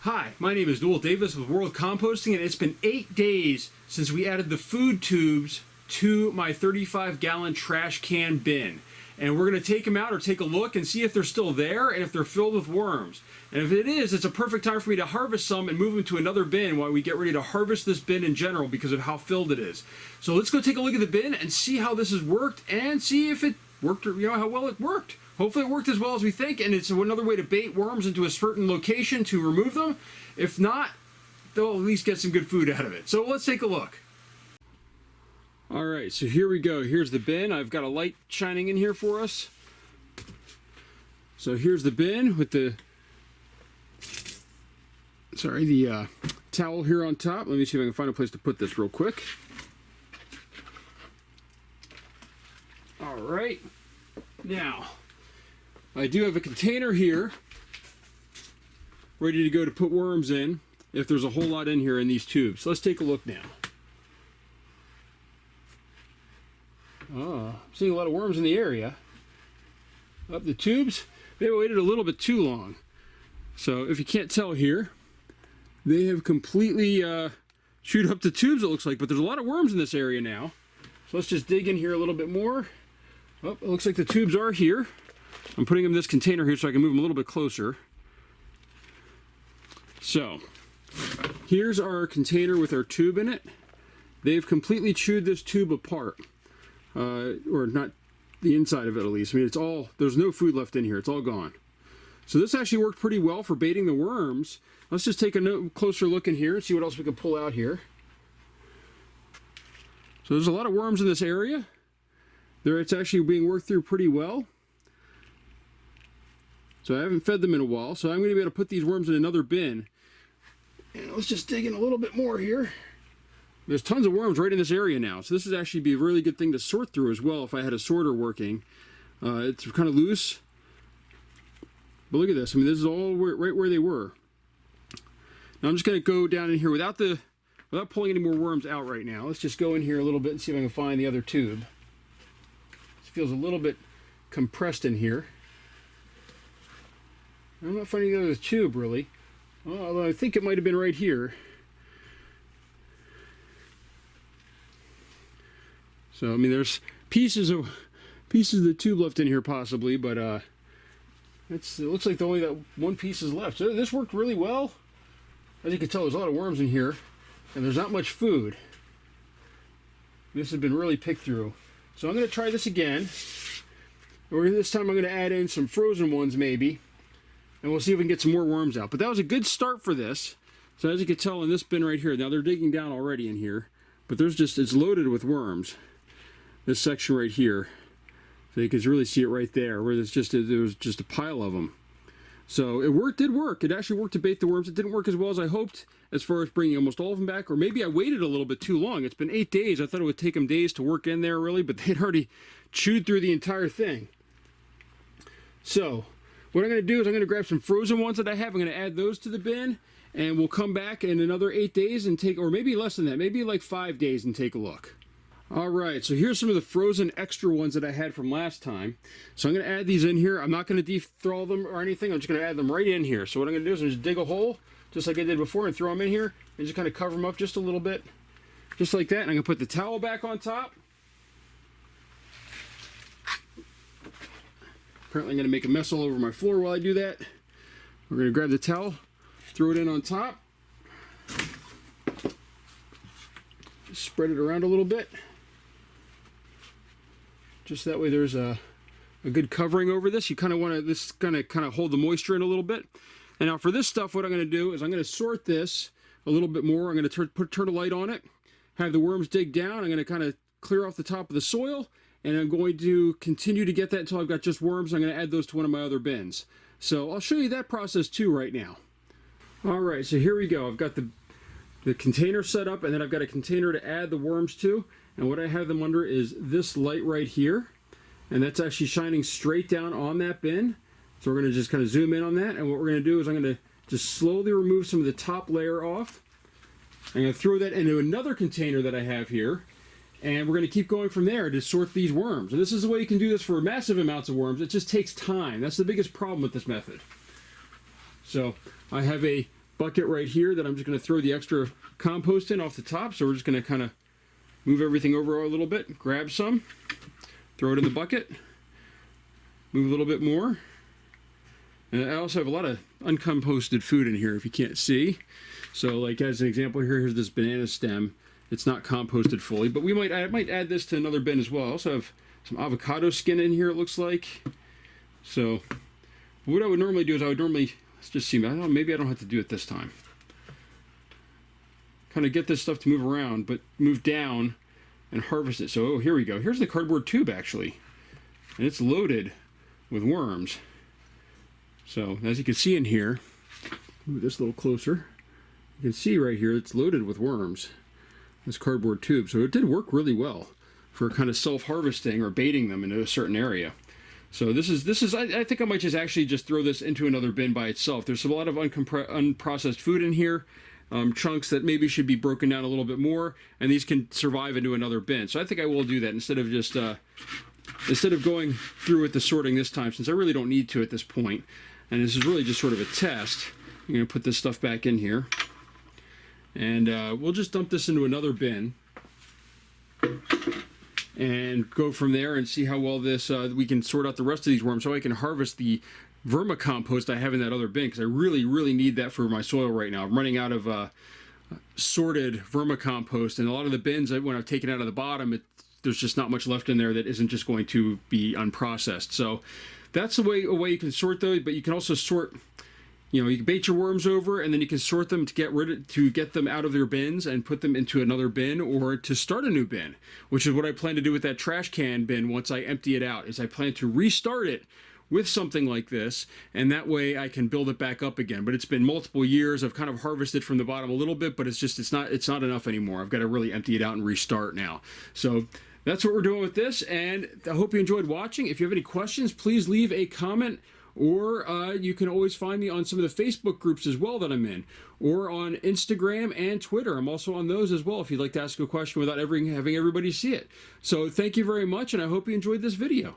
Hi, my name is Noel Davis with World Composting, and it's been 8 days since we added the food tubes to my 35-gallon trash can bin. And we're going to take them out or take a look and see if they're still there and if they're filled with worms. And if it is, it's a perfect time for me to harvest some and move them to another bin while we get ready to harvest this bin in general because of how filled it is. So let's go take a look at the bin and see how this has worked and see if it worked or how well it worked. Hopefully it worked as well as we think, and it's another way to bait worms into a certain location to remove them. If not, they'll at least get some good food out of it. So let's take a look. Alright, so here we go. Here's the bin. I've got a light shining in here for us. So here's the bin with the towel here on top. Let me see if I can find a place to put this real quick. Alright, now I do have a container here ready to go to put worms in if there's a whole lot in here in these tubes. So let's take a look now. Oh, I'm seeing a lot of worms in the area. Up the tubes, they waited a little bit too long. So if you can't tell here, they have completely chewed up the tubes, it looks like, but there's a lot of worms in this area now. So let's just dig in here a little bit more. Oh, it looks like the tubes are here. I'm putting them in this container here so I can move them a little bit closer. So, here's our container with our tube in it. They've completely chewed this tube apart. Or not the inside of it at least. I mean, it's all, there's no food left in here. It's all gone. So this actually worked pretty well for baiting the worms. Let's just take a closer look in here and see what else we can pull out here. So there's a lot of worms in this area. It's actually being worked through pretty well. So I haven't fed them in a while, so I'm going to be able to put these worms in another bin. And let's just dig in a little bit more here. There's tons of worms right in this area now, so this would actually be a really good thing to sort through as well if I had a sorter working. It's kind of loose. But look at this. I mean, this is all right where they were. Now I'm just going to go down in here without pulling any more worms out right now. Let's just go in here a little bit and see if I can find the other tube. This feels a little bit compressed in here. I'm not finding the other tube really, although I think it might have been right here. So I mean, there's pieces of the tube left in here possibly, but it looks like only that one piece is left. So this worked really well. As you can tell, there's a lot of worms in here, and there's not much food. This has been really picked through. So I'm going to try this again. Or this time I'm going to add in some frozen ones maybe. And we'll see if we can get some more worms out. But that was a good start for this. So as you can tell in this bin right here, now they're digging down already in here, but it's loaded with worms. This section right here. So you can really see it right there, where there was just a pile of them. So it did work. It actually worked to bait the worms. It didn't work as well as I hoped as far as bringing almost all of them back, or maybe I waited a little bit too long. It's been 8 days. I thought it would take them days to work in there really, but they'd already chewed through the entire thing. So what I'm going to do is I'm going to grab some frozen ones that I have. I'm going to add those to the bin, and we'll come back in another 8 days and take, or maybe less than that, maybe like 5 days and take a look. Alright, so here's some of the frozen extra ones that I had from last time. So I'm going to add these in here. I'm not going to de-thaw them or anything. I'm just going to add them right in here. So what I'm going to do is I'm just dig a hole, just like I did before, and throw them in here, and just kind of cover them up just a little bit. Just like that. And I'm going to put the towel back on top. Apparently I'm going to make a mess all over my floor while I do that. We're going to grab the towel, throw it in on top. Just spread it around a little bit. Just that way there's a good covering over this. You kind of want to, this is going to kind of hold the moisture in a little bit. And now for this stuff, what I'm going to do is I'm going to sort this a little bit more. I'm going to turn a light on it, have the worms dig down. I'm going to kind of clear off the top of the soil. And I'm going to continue to get that until I've got just worms. I'm going to add those to one of my other bins. So I'll show you that process too right now. Alright, so here we go. I've got the container set up, and then I've got a container to add the worms to. And what I have them under is this light right here. And that's actually shining straight down on that bin. So we're going to just kind of zoom in on that. And what we're going to do is I'm going to just slowly remove some of the top layer off. I'm going to throw that into another container that I have here. And we're going to keep going from there to sort these worms. And this is the way you can do this for massive amounts of worms. It just takes time. That's the biggest problem with this method. So I have a bucket right here that I'm just going to throw the extra compost in off the top. So we're just going to kind of move everything over a little bit, grab some, throw it in the bucket, move a little bit more. And I also have a lot of uncomposted food in here if you can't see. So like as an example here, here's this banana stem. It's not composted fully, but I might add this to another bin as well. I also have some avocado skin in here, it looks like. So what I would normally do is let's just see, maybe I don't have to do it this time. Kind of get this stuff to move around, but move down and harvest it. So here we go. Here's the cardboard tube actually. And it's loaded with worms. So as you can see in here, move this a little closer. You can see right here it's loaded with worms, this cardboard tube. So it did work really well for kind of self-harvesting or baiting them into a certain area. So this is I think I might just actually just throw this into another bin by itself. There's a lot of unprocessed food in here, chunks that maybe should be broken down a little bit more, and these can survive into another bin. So I think I will do that instead of just instead of going through with the sorting this time, since I really don't need to at this point. And this is really just sort of a test. I'm going to put this stuff back in here. And we'll just dump this into another bin. And go from there and see how well this we can sort out the rest of these worms so I can harvest the vermicompost I have in that other bin, because I really, really need that for my soil right now. I'm running out of sorted vermicompost, and a lot of the bins, when I've taken out of the bottom, there's just not much left in there that isn't just going to be unprocessed. So that's a way you can sort those, but you can also sort, you can bait your worms over, and then you can sort them to get them out of their bins and put them into another bin, or to start a new bin, which is what I plan to do with that trash can bin once I empty it out. Is I plan to restart it with something like this, and that way I can build it back up again. But it's been multiple years. I've kind of harvested from the bottom a little bit, but it's not enough anymore. I've got to really empty it out and restart now. So that's what we're doing with this, and I hope you enjoyed watching. If you have any questions, please leave a comment, or you can always find me on some of the Facebook groups as well that I'm in, or on Instagram and Twitter. I'm also on those as well if you'd like to ask a question without having everybody see it. So thank you very much, and I hope you enjoyed this video.